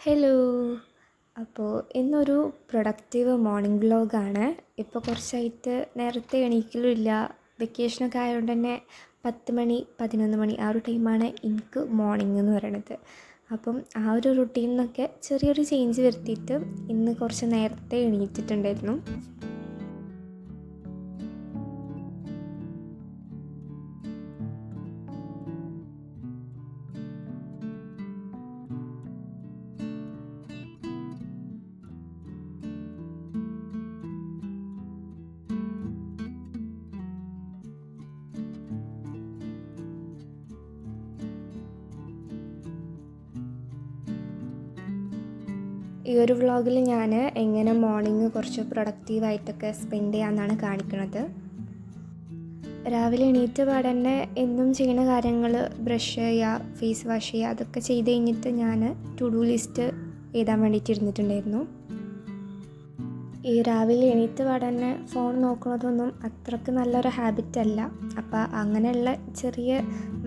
Hello. അപ്പോൾ ഇന്നൊരു productive morning വ്ലോഗാണ്. ഇപ്പോൾ കുറച്ചായിട്ട് നേരത്തെ എണീക്കലുമില്ല. വെക്കേഷനൊക്കെ ആയതുകൊണ്ട് തന്നെ 10 മണി 11 മണി ആ ഒരു ടൈമാണ് എനിക്ക് മോർണിംഗ് എന്ന് പറയണത്. അപ്പം ആ ഒരു റുട്ടീനിൽ നിന്നൊക്കെ ചെറിയൊരു ചേഞ്ച് വരുത്തിയിട്ട് ഇന്ന് കുറച്ച് നേരത്തെ എണീറ്റിട്ടുണ്ടായിരുന്നു. ഈ ഒരു വ്ളോഗിൽ ഞാൻ എങ്ങനെ മോർണിംഗ് കുറച്ച് പ്രൊഡക്റ്റീവായിട്ടൊക്കെ സ്പെൻഡ് ചെയ്യാമെന്നാണ് കാണിക്കുന്നത്. രാവിലെ എണീറ്റ പാടെ തന്നെ എന്നും ചെയ്യുന്ന കാര്യങ്ങൾ ബ്രഷ് ചെയ്യുക, ഫേസ് വാഷ് ചെയ്യുക, അതൊക്കെ ചെയ്ത് കഴിഞ്ഞിട്ട് ഞാൻ ടു ഡു ലിസ്റ്റ് എഴുതാൻ വേണ്ടിയിട്ട് ഇരുന്നിട്ടുണ്ടായിരുന്നു. ഈ രാവിലെ എണീറ്റ പാടെ തന്നെ ഫോൺ നോക്കുന്നതൊന്നും അത്രയ്ക്ക് നല്ലൊരു ഹാബിറ്റല്ല. അപ്പോൾ അങ്ങനെയുള്ള ചെറിയ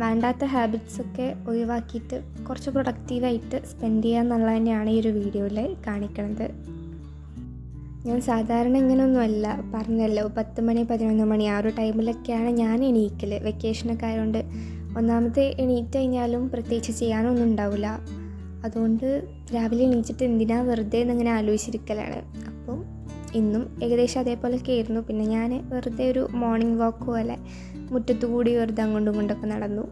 വേണ്ടാത്ത ഹാബിറ്റ്സൊക്കെ ഒഴിവാക്കിയിട്ട് കുറച്ച് പ്രൊഡക്റ്റീവായിട്ട് സ്പെൻഡ് ചെയ്യുക എന്നുള്ളത് തന്നെയാണ് ഈ ഒരു വീഡിയോയിൽ കാണിക്കുന്നത്. ഞാൻ സാധാരണ ഇങ്ങനെയൊന്നുമല്ല, പറഞ്ഞല്ലോ 10 മണി 11 മണി ആ ഒരു ടൈമിലൊക്കെയാണ് ഞാൻ എണീക്കൽ. വെക്കേഷനൊക്കെ ആയതുകൊണ്ട് ഒന്നാമത്തെ എണീറ്റ് കഴിഞ്ഞാലും പ്രത്യേകിച്ച് ചെയ്യാനൊന്നും ഉണ്ടാവില്ല. അതുകൊണ്ട് രാവിലെ എണീച്ചിട്ട് എന്തിനാ വെറുതെ എന്നിങ്ങനെ ആലോചിച്ചിരിക്കലാണ്. അപ്പം ഇന്നും ഏകദേശം അതേപോലെയൊക്കെ ആയിരുന്നു. പിന്നെ ഞാൻ വെറുതെ ഒരു മോർണിംഗ് വാക്ക് പോലെ മുറ്റത്തു കൂടി വെറുതെ അങ്ങോട്ടും ഇങ്ങോട്ടൊക്കെ നടന്നു.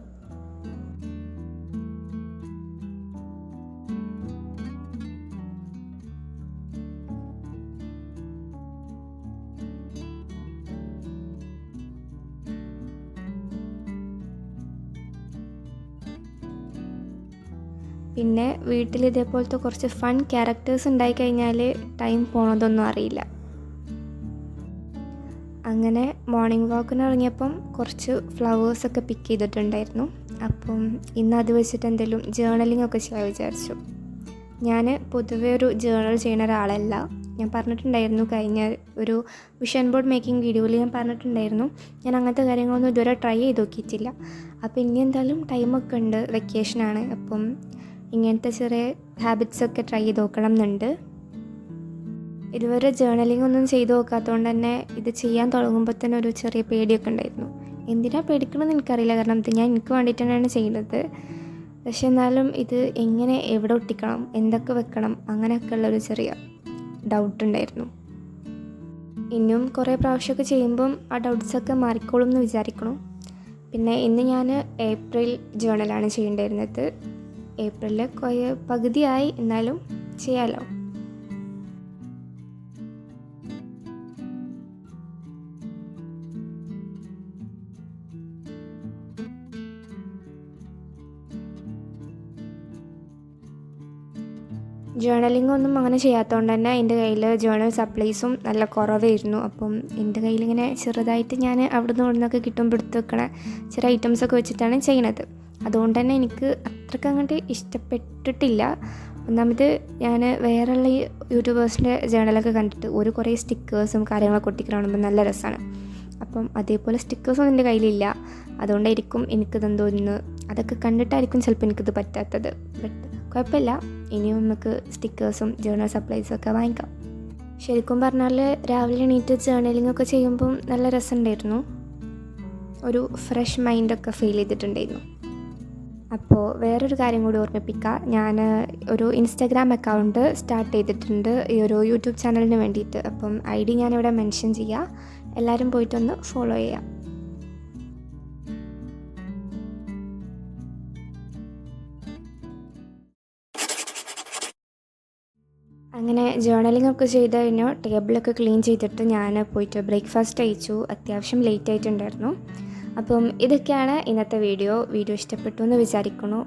പിന്നെ വീട്ടിൽ ഇതേപോലത്തെ കുറച്ച് ഫൺ ക്യാരക്ടേഴ്സ് ഉണ്ടായിക്കഴിഞ്ഞാൽ ടൈം പോണതൊന്നും അറിയില്ല. അങ്ങനെ മോർണിംഗ് വാക്കിന് ഇറങ്ങിയപ്പം കുറച്ച് ഫ്ലവേഴ്സൊക്കെ പിക്ക് ചെയ്തിട്ടുണ്ടായിരുന്നു. അപ്പം ഇന്ന് അത് വെച്ചിട്ട് എന്തെങ്കിലും ജേർണലിംഗ് ഒക്കെ ചെയ്യാൻ വിചാരിച്ചു. ഞാൻ പൊതുവേ ഒരു ജേർണൽ ചെയ്യുന്ന ഒരാളല്ല. ഞാൻ പറഞ്ഞിട്ടുണ്ടായിരുന്നു, കഴിഞ്ഞ ഒരു വിഷൻ ബോർഡ് മേക്കിംഗ് വീഡിയോയിൽ ഞാൻ പറഞ്ഞിട്ടുണ്ടായിരുന്നു ഞാൻ അങ്ങനത്തെ കാര്യങ്ങളൊന്നും ഇതുവരെ ട്രൈ ചെയ്ത് നോക്കിയിട്ടില്ല. അപ്പോൾ ഇനി എന്തായാലും ടൈമൊക്കെ ഉണ്ട്, വെക്കേഷനാണ്. അപ്പം ഇങ്ങനത്തെ ചെറിയ ഹാബിറ്റ്സൊക്കെ ട്രൈ ചെയ്ത് നോക്കണം എന്നുണ്ട്. ഇതുവരെ ജേർണലിംഗ് ഒന്നും ചെയ്ത് നോക്കാത്തതുകൊണ്ട് തന്നെ ഇത് ചെയ്യാൻ തുടങ്ങുമ്പോൾ തന്നെ ഒരു ചെറിയ പേടിയൊക്കെ ഉണ്ടായിരുന്നു. എന്തിനാണ് പേടിക്കണമെന്ന് എനിക്കറിയില്ല, കാരണം ഇത് ഞാൻ എനിക്ക് വേണ്ടിയിട്ട് തന്നെയാണ് ചെയ്യുന്നത്. പക്ഷെ എന്നാലും ഇത് എങ്ങനെ എവിടെ ഒട്ടിക്കണം, എന്തൊക്കെ വെക്കണം, അങ്ങനെയൊക്കെ ഉള്ളൊരു ചെറിയ ഡൗട്ട് ഉണ്ടായിരുന്നു. ഇനിയും കുറേ പ്രാവശ്യമൊക്കെ ചെയ്യുമ്പം ആ ഡൗട്ട്സൊക്കെ മാറിക്കോളും എന്ന് വിചാരിക്കണം. പിന്നെ ഇന്ന് ഞാൻ ഏപ്രിൽ ജേർണലാണ് ചെയ്യേണ്ടിയിരുന്നത്. ഏപ്രിലിൽ പകുതിയായി, എന്നാലും ചെയ്യാമല്ലോ. ജേർണലിംഗ് ഒന്നും അങ്ങനെ ചെയ്യാത്തതുകൊണ്ട് തന്നെ എൻ്റെ കയ്യിൽ ജേർണൽ സപ്ലൈസും നല്ല കുറവായിരുന്നു. അപ്പം എൻ്റെ കയ്യിലിങ്ങനെ ചെറുതായിട്ട് ഞാൻ അവിടെ നിന്നൊക്കെ കിട്ടുമ്പോൾ എടുത്ത് വെക്കണ ചെറിയ ഐറ്റംസൊക്കെ വെച്ചിട്ടാണ് ചെയ്യണത്. അതുകൊണ്ട് തന്നെ എനിക്ക് അത്രയ്ക്ക് അങ്ങോട്ട് ഇഷ്ടപ്പെട്ടിട്ടില്ല. ഒന്നാമത് ഞാൻ വേറെയുള്ള യൂട്യൂബേഴ്സിൻ്റെ ജേർണലൊക്കെ കണ്ടിട്ട് ഒരു കുറേ സ്റ്റിക്കേഴ്സും കാര്യങ്ങളൊക്കെ ഒട്ടിക്കാൻ കാണുമ്പോൾ നല്ല രസമാണ്. അപ്പം അതേപോലെ സ്റ്റിക്കേഴ്സൊന്നും എൻ്റെ കയ്യിലില്ല. അതുകൊണ്ടായിരിക്കും എനിക്കിതെന്തോ ഇന്ന് അതൊക്കെ കണ്ടിട്ടായിരിക്കും ചിലപ്പോൾ എനിക്കിത് പറ്റാത്തത്. ബട്ട് കുഴപ്പമില്ല, ഇനിയും നമുക്ക് സ്റ്റിക്കേഴ്സും ജേർണൽ സപ്ലൈസും ഒക്കെ വാങ്ങിക്കാം. ശരിക്കും പറഞ്ഞാൽ രാവിലെ എണീറ്റ് ജേർണലിംഗ് ഒക്കെ ചെയ്യുമ്പം നല്ല രസമുണ്ടായിരുന്നു. ഒരു ഫ്രഷ് മൈൻഡൊക്കെ ഫീൽ ചെയ്തിട്ടുണ്ടായിരുന്നു. അപ്പോൾ വേറൊരു കാര്യം കൂടി ഓർമ്മിപ്പിക്കുക, ഞാൻ ഒരു ഇൻസ്റ്റാഗ്രാം അക്കൗണ്ട് സ്റ്റാർട്ട് ചെയ്തിട്ടുണ്ട് ഈ ഒരു യൂട്യൂബ് ചാനലിന് വേണ്ടിയിട്ട്. അപ്പം ID ഞാനിവിടെ മെൻഷൻ ചെയ്യാം, എല്ലാവരും പോയിട്ടൊന്ന് ഫോളോ ചെയ്യാം. അങ്ങനെ ജേർണലിംഗ് ഒക്കെ ചെയ്ത് കഴിഞ്ഞു ടേബിളൊക്കെ ക്ലീൻ ചെയ്തിട്ട് ഞാൻ പോയിട്ട് ബ്രേക്ക്ഫാസ്റ്റ് കഴിച്ചു. അത്യാവശ്യം ലേറ്റ് ആയിട്ടുണ്ടായിരുന്നു. അപ്പം ഇതൊക്കെയാണ് ഇന്നത്തെ വീഡിയോ ഇഷ്ടപ്പെട്ടു എന്ന് വിചാരിക്കുന്നു.